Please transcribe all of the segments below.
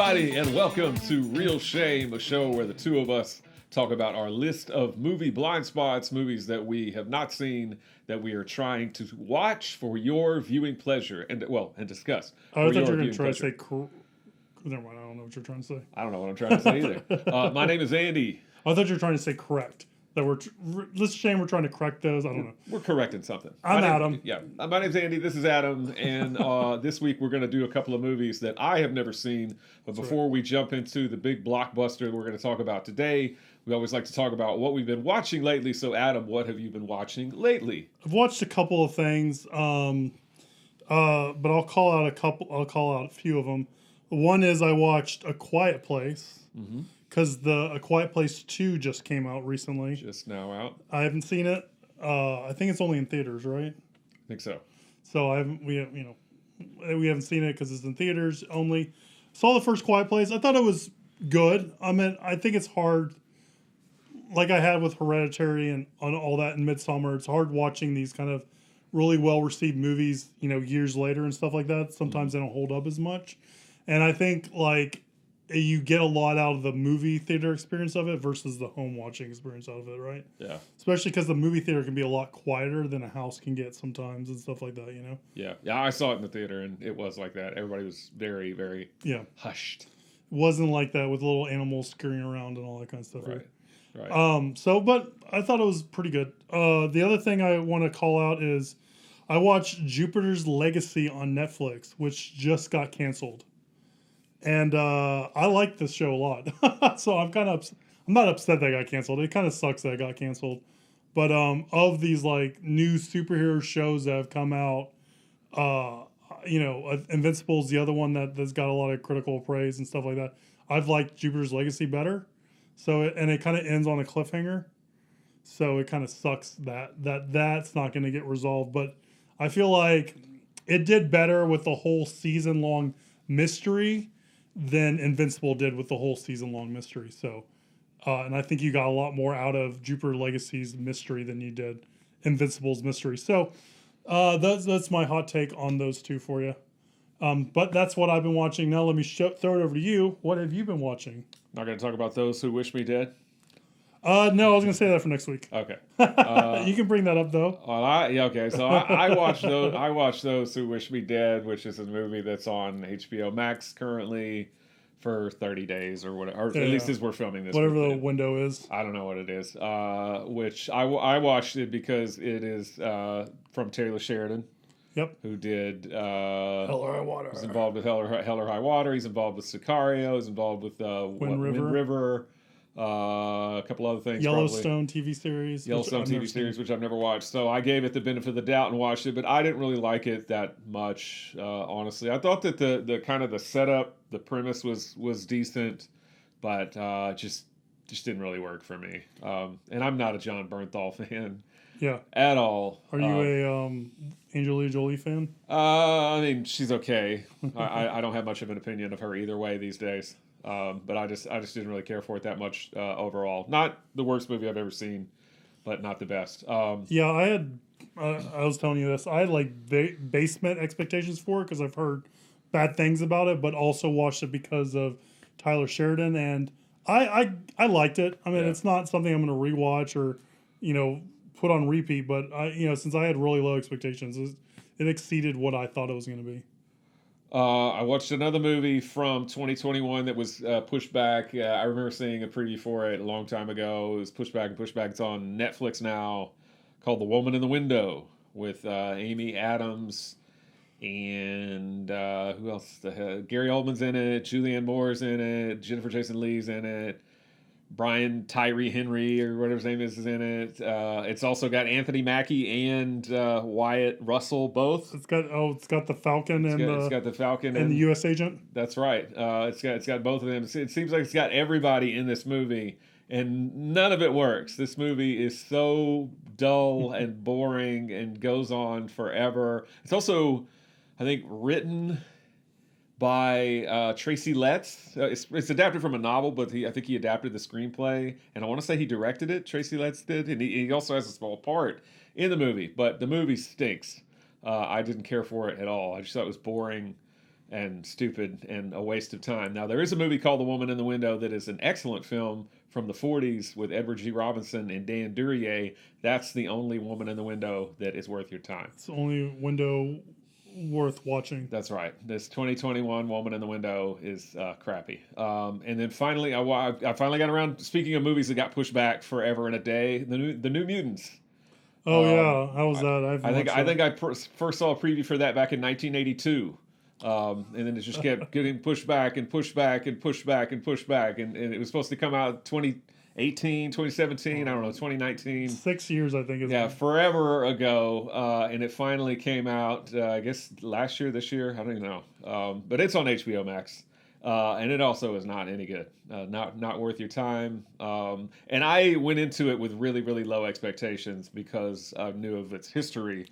everybody, and welcome to Real Shame, a show where the two of us talk about our list of movie blind spots, movies that we have not seen, that we are trying to watch for your viewing pleasure, and discuss. I thought you were going to try to say... Never mind, I don't know what you're trying to say. I don't know what I'm trying to say either. My name is Andy. I thought you were trying to say correct. That let's shame we're trying to correct those. I don't know. We're correcting something. I'm Adam. My name's Andy. This is Adam, and this week we're going to do a couple of movies that I have never seen. But before we jump into the big blockbuster we're going to talk about today, we always like to talk about what we've been watching lately. So, Adam, what have you been watching lately? I've watched a couple of things, but I'll call out a couple. I'll call out a few of them. One is I watched A Quiet Place. Mm-hmm. Because the A Quiet Place 2 just came out recently. Just now out. I haven't seen it. I think it's only in theaters, right? I think so. So we haven't seen it because it's in theaters only. Saw the first Quiet Place. I thought it was good. I mean, I think it's hard, like I had with Hereditary and on all that in Midsommar. It's hard watching these kind of really well-received movies, years later and stuff like that. Sometimes they don't hold up as much. And I think, you get a lot out of the movie theater experience of it versus the home watching experience out of it, right? Yeah. Especially because the movie theater can be a lot quieter than a house can get sometimes and stuff like that, Yeah. Yeah, I saw it in the theater and it was like that. Everybody was very, very hushed. It wasn't like that with little animals scurrying around and all that kind of stuff. Right. But I thought it was pretty good. The other thing I want to call out is I watched Jupiter's Legacy on Netflix, which just got canceled. And I like this show a lot, so I'm not upset that it got canceled. It kind of sucks that it got canceled, but of these new superhero shows that have come out, Invincible's the other one that's got a lot of critical praise and stuff like that. I've liked Jupiter's Legacy better, it kind of ends on a cliffhanger, so it kind of sucks that's not going to get resolved. But I feel like it did better with the whole season long mystery than Invincible did with the whole season-long mystery. So, and I think you got a lot more out of Jupiter Legacy's mystery than you did Invincible's mystery. So, that's my hot take on those two for you. But that's what I've been watching. Now let me throw it over to you. What have you been watching? Not going to talk about Those Who Wish Me Dead? No, I was going to say that for next week. Okay. You can bring that up, though. Okay. So I watched those. I watched Those Who Wish Me Dead, which is a movie that's on HBO Max currently for 30 days or whatever. Or at least as we're filming this. Whatever the window is. I don't know what it is. Which I watched it because it is from Taylor Sheridan. Yep. Who did Hell or High Water. He's involved with Hell or High Water. He's involved with Sicario. He's involved with Wind River. A couple other things. Yellowstone TV series. Which I've never watched. So I gave it the benefit of the doubt and watched it, but I didn't really like it that much, honestly. I thought that the kind of the setup, the premise was decent, but just didn't really work for me. And I'm not a John Bernthal fan. Yeah. At all. Are you a Angelina Jolie fan? I mean, she's okay. I don't have much of an opinion of her either way these days. But I just didn't really care for it that much overall. Not the worst movie I've ever seen, but not the best. Yeah, I was telling you this. I had basement expectations for it because I've heard bad things about it, but also watched it because of Tyler Sheridan, and I liked it. I mean, It's not something I'm going to rewatch or put on repeat, but since I had really low expectations, it exceeded what I thought it was going to be. I watched another movie from 2021 that was pushed back. I remember seeing a preview for it a long time ago. It was pushed back. It's on Netflix now, called The Woman in the Window, with Amy Adams and who else? Gary Oldman's in it. Julianne Moore's in it. Jennifer Jason Leigh's in it. Brian Tyree Henry or whatever his name is in it. It's also got Anthony Mackie and Wyatt Russell both. It's got the Falcon it's got the Falcon and the U.S. agent. That's right. It's got both of them. It seems like it's got everybody in this movie, and none of it works. This movie is so dull and boring and goes on forever. It's also, I think, written by Tracy Letts. It's adapted from a novel, but I think he adapted the screenplay, and I want to say he directed it. Tracy Letts did, and he also has a small part in the movie, but the movie stinks. I didn't care for it at all. I just thought it was boring and stupid and a waste of time. Now, there is a movie called The Woman in the Window that is an excellent film from the 40s with Edward G. Robinson and Dan Duryea. That's the only Woman in the Window that is worth your time. It's the only window worth watching. That's right. This 2021 Woman in the Window is crappy. And then finally, I finally got around, speaking of movies that got pushed back forever and a day, the New Mutants. Oh, yeah. How was that? I think I first saw a preview for that back in 1982. And then it just kept getting pushed back and pushed back and pushed back and pushed back. And it was supposed to come out 2018, 2017, I don't know, 2019. 6 years, I think. Yeah, forever ago. And it finally came out, I guess, last year, this year. I don't even know. But it's on HBO Max. And it also is not any good. Not worth your time. And I went into it with really, really low expectations because I knew of its history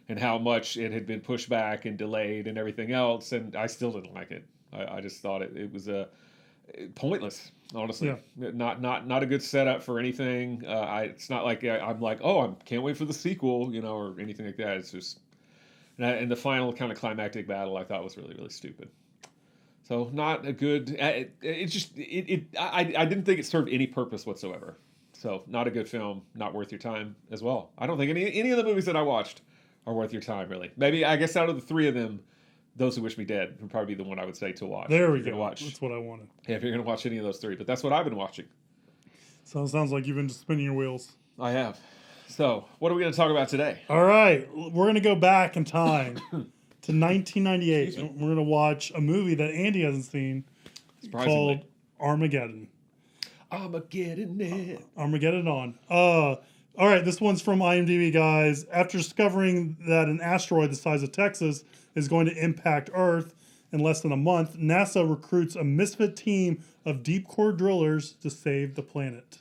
and how much it had been pushed back and delayed and everything else. And I still didn't like it. I just thought it was pointless, honestly. Yeah. Not a good setup for anything. It's not like I'm like, oh, I can't wait for the sequel, or anything like that. It's just, and the final kind of climactic battle I thought was really, really stupid. So not a good. I didn't think it served any purpose whatsoever. So not a good film. Not worth your time as well. I don't think any of the movies that I watched are worth your time, really. Maybe, I guess, out of the three of them, Those Who Wish Me Dead would probably be the one I would say to watch. There we go. That's what I wanted. Yeah, if you're going to watch any of those three. But that's what I've been watching. So it sounds like you've been just spinning your wheels. I have. So what are we going to talk about today? All right. We're going to go back in time to 1998. We're going to watch a movie that Andy hasn't seen called Armageddon. Armageddon on. All right, this one's from IMDb, guys. After discovering that an asteroid the size of Texas is going to impact Earth in less than a month, NASA recruits a misfit team of deep core drillers to save the planet.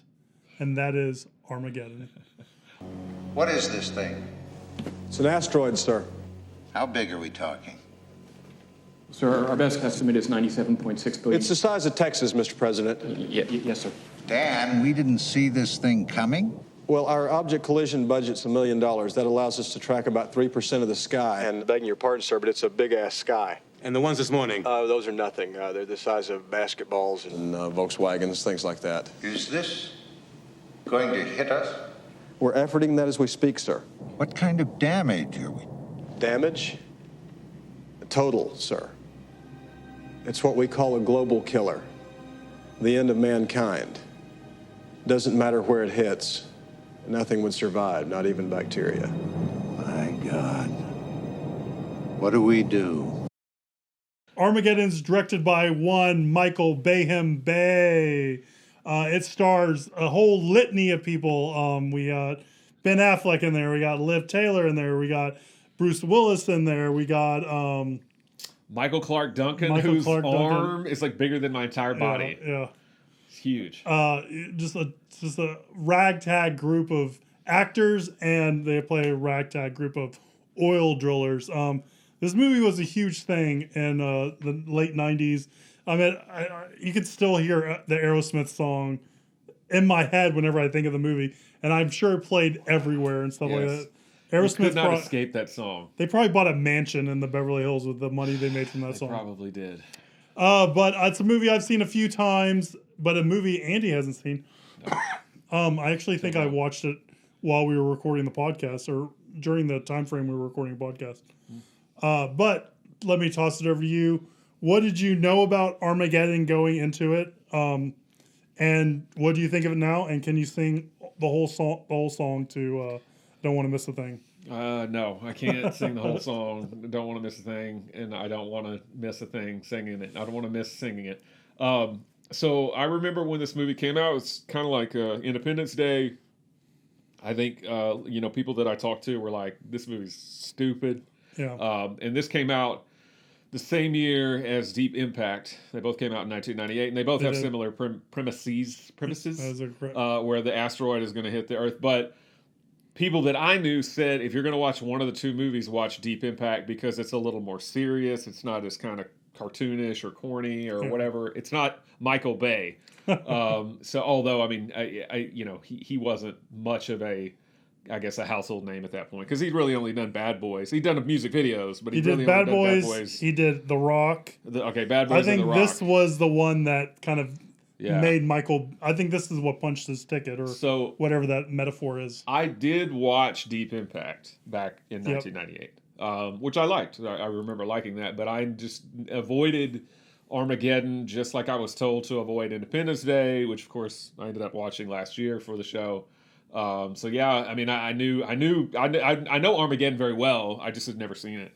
And that is Armageddon. What is this thing? It's an asteroid, sir. How big are we talking? Sir, our best estimate is 97.6 billion. It's the size of Texas, Mr. President. Yes, sir. Dan, we didn't see this thing coming? Well, our object collision budget's $1 million. That allows us to track about 3% of the sky. And begging your pardon, sir, but it's a big-ass sky. And the ones this morning? Those are nothing. They're the size of basketballs and Volkswagens, things like that. Is this going to hit us? We're efforting that as we speak, sir. What kind of damage are we? Damage? Total, sir. It's what we call a global killer. The end of mankind. Doesn't matter where it hits. Nothing would survive, not even bacteria. My God. What do we do? Armageddon's directed by one Michael Bayhem Bay. It stars a whole litany of people. We got Ben Affleck in there. We got Liv Taylor in there. We got Bruce Willis in there. We got Michael Clark Duncan, whose arm is like bigger than my entire body. Yeah. It's huge. Just a ragtag group of actors, and they play a ragtag group of oil drillers. This movie was a huge thing in the late 90s. I mean, you could still hear the Aerosmith song in my head whenever I think of the movie, and I'm sure it played everywhere and stuff like that. Aerosmith could not escape that song. They probably bought a mansion in the Beverly Hills with the money they made from that song. Probably did. But it's a movie I've seen a few times, but a movie Andy hasn't seen. I actually think I watched it while we were recording the podcast, or during the time frame we were recording a podcast. But let me toss it over to you. What did you know about Armageddon going into it? And what do you think of it now? And can you sing the whole song to Don't Want to Miss a Thing? No, I can't sing the whole song. Don't want to miss a thing, and I don't want to miss a thing singing it. I don't want to miss singing it. So I remember when this movie came out, it's kind of like Independence Day. I think people that I talked to were like, "This movie's stupid." Yeah. And this came out the same year as Deep Impact. They both came out in 1998, and they both have similar premises, where the asteroid is going to hit the Earth. But people that I knew said, if you're going to watch one of the two movies, watch Deep Impact because it's a little more serious. It's not as kind of cartoonish or corny or whatever. It's not Michael Bay. So although, I mean, he wasn't much of a I guess, a household name at that point because he'd really only done Bad Boys. He'd done music videos, but He he'd did really Bad only done Boys. Bad Boys. He did The Rock. Bad Boys I think and The Rock. this was the one that kind of Yeah. made Michael. I think this is what punched his ticket, or So whatever that metaphor is. I did watch Deep Impact back in 1998, which I liked. I remember liking that, but I just avoided Armageddon just like I was told to avoid Independence Day, which of course I ended up watching last year for the show. So yeah, I mean, I know Armageddon very well. I just had never seen it.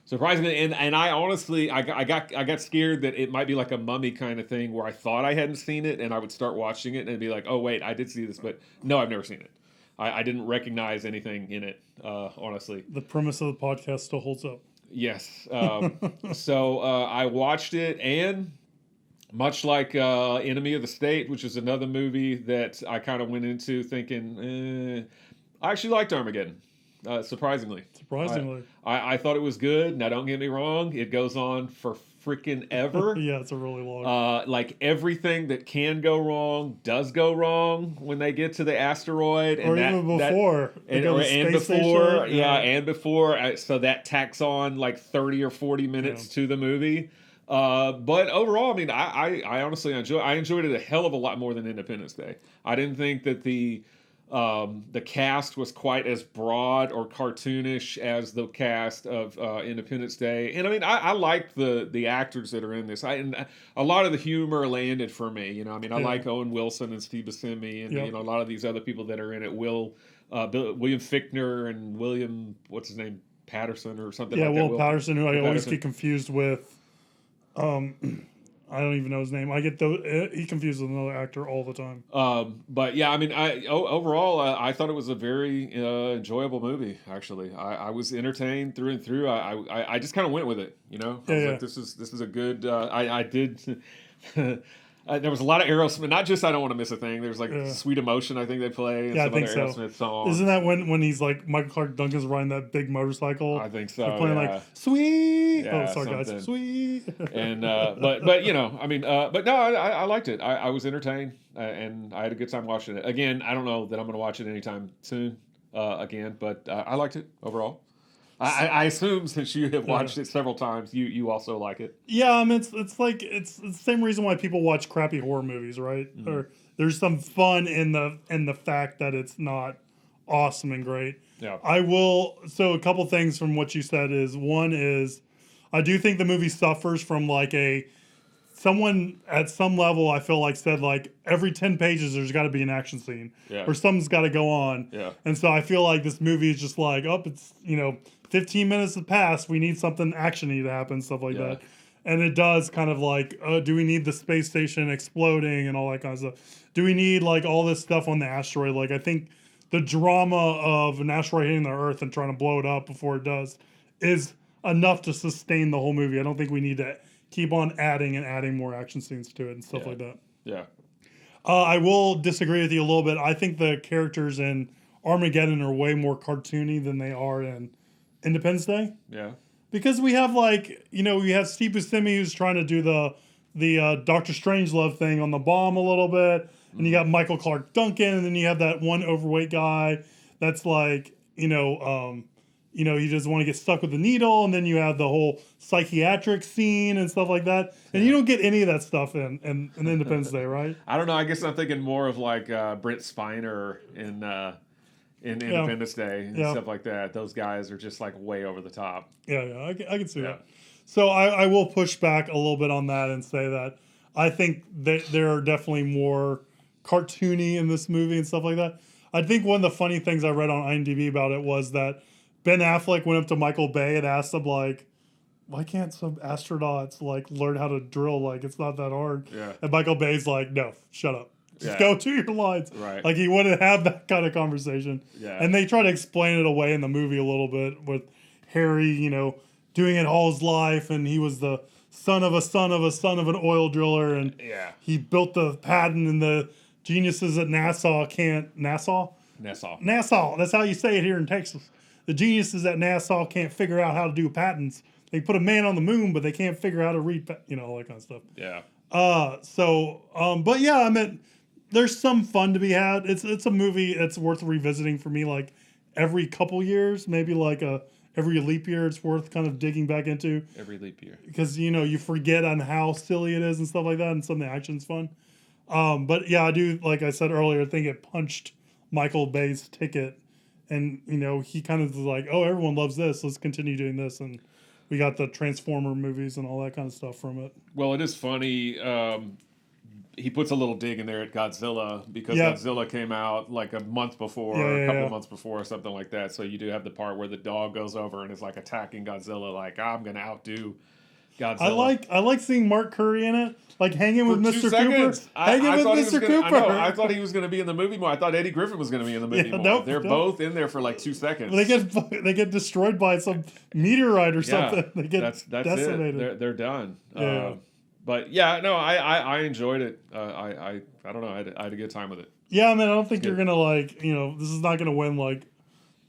Surprisingly, and I honestly, I got scared that it might be like a Mummy kind of thing where I thought I hadn't seen it, and I would start watching it and it'd be like, oh wait, I did see this, but no, I've never seen it. I didn't recognize anything in it, honestly. The premise of the podcast still holds up. Yes. So I watched it, and much like Enemy of the State, which is another movie that I kind of went into thinking, I actually liked Armageddon. Surprisingly. I thought it was good. Now, don't get me wrong. It goes on for freaking ever. Yeah, it's a really long. Like everything that can go wrong does go wrong when they get to the asteroid. And or even before. And before. Yeah, and before. So that tacks on like 30 or 40 minutes to the movie. But overall, I mean, I honestly enjoyed it a hell of a lot more than Independence Day. I didn't think that the cast was quite as broad or cartoonish as the cast of Independence Day. And I mean, I liked the actors that are in this. And a lot of the humor landed for me. You know, I mean, I like Owen Wilson and Steve Buscemi and you know, a lot of these other people that are in it. William Fichtner and William, what's his name, Patterson or something like that. Yeah, Will Patterson, who I always get confused with. I don't even know his name. I get he confused with another actor all the time. But yeah, I mean, overall, I thought it was a very enjoyable movie. Actually, I was entertained through and through. I just kind of went with it. You know, I was like, this is a good. I did. There was a lot of Aerosmith. Not just I Don't Want to Miss a Thing. There's like Sweet Emotion. I think they play. And some I think other so. Aerosmith songs. Isn't that when he's like Michael Clark Duncan's riding that big motorcycle? I think so. They're playing like Sweet. Yeah, oh, sorry guys, Sweet. And but you know, I mean, but no, I liked it. I was entertained and I had a good time watching it. Again, I don't know that I'm going to watch it anytime soon again, but I liked it overall. I assume since you have watched it several times, you also like it. Yeah, I mean it's like it's the same reason why people watch crappy horror movies, right? Mm-hmm. Or there's some fun in the fact that it's not awesome and great. Yeah. So a couple things from what you said is one is I do think the movie suffers from like someone at some level I feel like said like every 10 pages there's got to be an action scene or something's got to go on. Yeah. And so I feel like this movie is just like, it's 15 minutes have passed. We need something actiony to happen, stuff like that. And it does kind of like, do we need the space station exploding and all that kind of stuff? Do we need like all this stuff on the asteroid? Like I think the drama of an asteroid hitting the Earth and trying to blow it up before it does is enough to sustain the whole movie. I don't think we need to keep on adding and adding more action scenes to it and stuff like that. Yeah. I will disagree with you a little bit. I think the characters in Armageddon are way more cartoony than they are in Independence Day. Yeah. Because we have we have Steve Buscemi who's trying to do the Doctor Strangelove thing on the bomb a little bit, and you got Michael Clark Duncan, and then you have that one overweight guy that's like he doesn't want to get stuck with the needle, and then you have the whole psychiatric scene and stuff like that, and you don't get any of that stuff in Independence Day, right? I don't know. I guess I'm thinking more of like Brent Spiner in Independence Day and stuff like that. Those guys are just like way over the top. Yeah, I can see that. So I will push back a little bit on that and say that I think that there are definitely more cartoony in this movie and stuff like that. I think one of the funny things I read on IMDb about it was that Ben Affleck went up to Michael Bay and asked him like, why can't some astronauts like learn how to drill? Like it's not that hard. Yeah. And Michael Bay's like, no, shut up. Just go to your lines. Right. Like he wouldn't have that kind of conversation. Yeah. And they try to explain it away in the movie a little bit with Harry, doing it all his life, and he was the son of an oil driller, and he built the patent, and the geniuses at NASA can't NASA. That's how you say it here in Texas. The geniuses at NASA can't figure out how to do patents. They put a man on the moon, but they can't figure out how to read, all that kind of stuff. Yeah. But yeah, I mean, there's some fun to be had. It's a movie that's worth revisiting for me, like every couple years, maybe like every leap year, it's worth kind of digging back into. Every leap year. Because, you forget on how silly it is and stuff like that, and some of the action's fun. But yeah, I do, like I said earlier, I think it punched Michael Bay's ticket. And, he kind of was like, oh, everyone loves this. Let's continue doing this. And we got the Transformer movies and all that kind of stuff from it. Well, it is funny. He puts a little dig in there at Godzilla because Godzilla came out like a month before, a couple of months before, or something like that. So you do have the part where the dog goes over and is like attacking Godzilla, like I'm gonna outdo Godzilla. I like seeing Mark Curry in it, like hanging with Mr. Cooper. Hanging with Mr. Cooper. I thought he was gonna be in the movie more. I thought Eddie Griffin was gonna be in the movie more. Nope, They're both in there for like 2 seconds. They get destroyed by some meteorite or something. They get that's decimated. It. They're done. Yeah. But yeah, no, I enjoyed it. I don't know. I had a good time with it. Yeah, I mean, I don't think you're gonna this is not gonna win like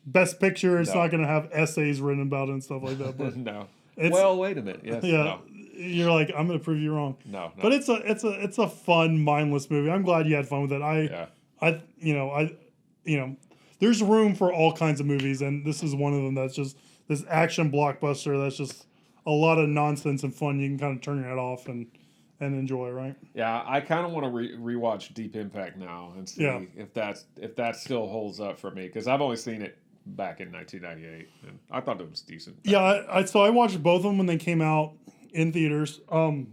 Best Picture. It's not gonna have essays written about it and stuff like that. But no. Well, wait a minute. Yes. Yeah. No. You're like, I'm gonna prove you wrong. No. But it's a fun, mindless movie. I'm glad you had fun with it. There's room for all kinds of movies, and this is one of them that's just this action blockbuster that's just a lot of nonsense and fun. You can kind of turn your head off and enjoy, right? Yeah, I kind of want to rewatch Deep Impact now and see if that still holds up for me, because I've only seen it back in 1998 and I thought it was decent. Yeah, so I watched both of them when they came out in theaters. And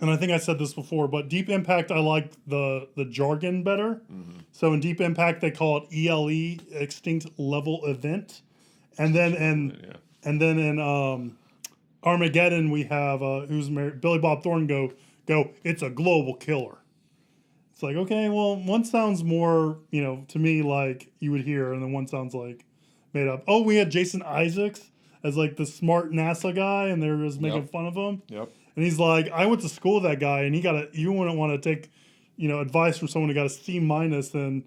I think I said this before, but Deep Impact, I like the jargon better. Mm-hmm. So in Deep Impact, they call it ELE, Extinct Level Event, and then in Armageddon, we have who's married, Billy Bob Thornton go. It's a global killer. It's like, okay, well, one sounds more, to me like you would hear, and then one sounds like made up. Oh, we had Jason Isaacs as like the smart NASA guy, and they were just making fun of him. Yep. And he's like, I went to school with that guy, and you wouldn't want to take, advice from someone who got a C- in,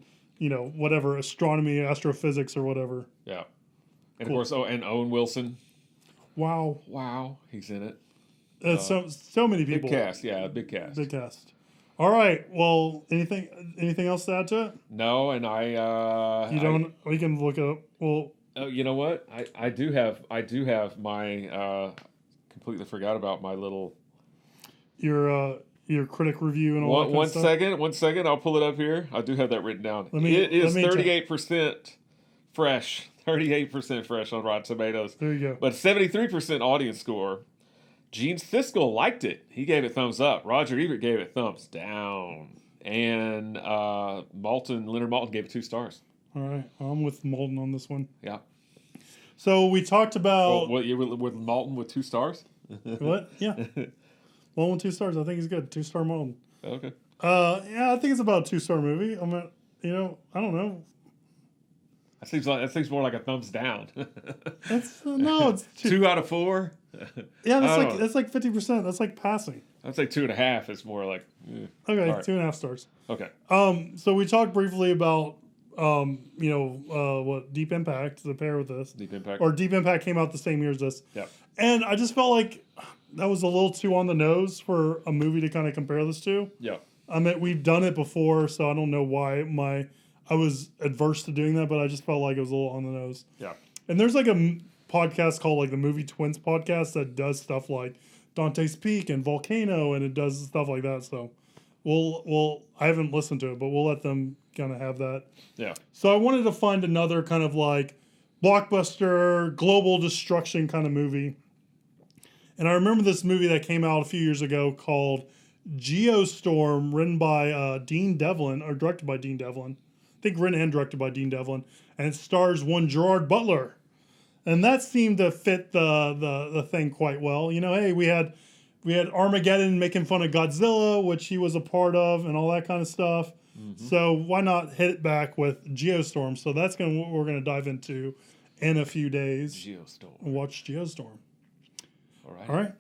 whatever, astronomy, astrophysics, or whatever. Yeah. And of course, and Owen Wilson. Wow. He's in it. So many people. Big cast, yeah, big cast. Big cast. All right. Well, anything else to add to it? No, and we can look it up. Well, you know what? I do have my completely forgot about my little your critic review and all that kind of stuff. One second, I'll pull it up here. I do have that written down. It is 38% fresh. 38% fresh on Rotten Tomatoes. There you go. But 73% audience score. Gene Siskel liked it. He gave it thumbs up. Roger Ebert gave it thumbs down. And Leonard Maltin gave it 2 stars. All right. I'm with Maltin on this one. Yeah. So we talked about... What you were with Maltin with 2 stars? What? Yeah. One with 2 stars. I think he's good. 2-star Maltin. Okay. Yeah, I think it's about a 2-star movie. I don't know. That seems more like a thumbs down. It's 2 out of 4. Yeah, that's like 50%. That's like passing. I'd say 2.5 is more like. Okay, right. 2.5 stars. Okay. So we talked briefly about what Deep Impact to pair with this. Deep Impact. Or Deep Impact came out the same year as this. Yeah. And I just felt like that was a little too on the nose for a movie to kind of compare this to. Yeah. I mean, we've done it before, so I don't know why I was adverse to doing that, but I just felt like it was a little on the nose. Yeah. And there's like a podcast called like the Movie Twins podcast that does stuff like Dante's Peak and Volcano, and it does stuff like that. So I haven't listened to it, but we'll let them kind of have that. Yeah. So I wanted to find another kind of like blockbuster, global destruction kind of movie. And I remember this movie that came out a few years ago called Geostorm, written by Dean Devlin, or directed by Dean Devlin. I think written and directed by Dean Devlin. And it stars one Gerard Butler. And that seemed to fit the thing quite well. Hey, we had Armageddon making fun of Godzilla, which he was a part of, and all that kind of stuff. Mm-hmm. So why not hit it back with Geostorm? So that's what we're going to dive into in a few days. Geostorm. Watch Geostorm. All right.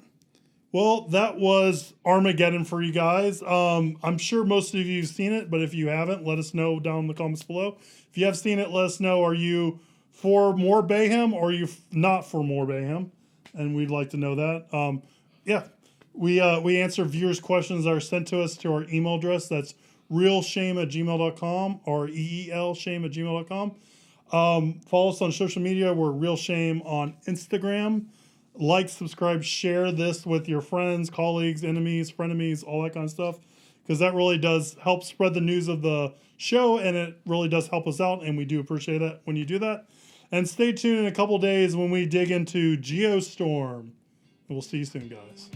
Well, that was Armageddon for you guys. I'm sure most of you have seen it, but if you haven't, let us know down in the comments below. If you have seen it, let us know. Are you for more Bayhem, or are you not for more Bayhem? And we'd like to know that. We answer viewers' questions that are sent to us to our email address. That's realshame@gmail.com or eelshame@gmail.com. Follow us on social media. We're Real Shame on Instagram. Like, subscribe, share this with your friends, colleagues, enemies, frenemies, all that kind of stuff. Because that really does help spread the news of the show, and it really does help us out, and we do appreciate it when you do that. And stay tuned in a couple days when we dig into Geostorm. And we'll see you soon, guys.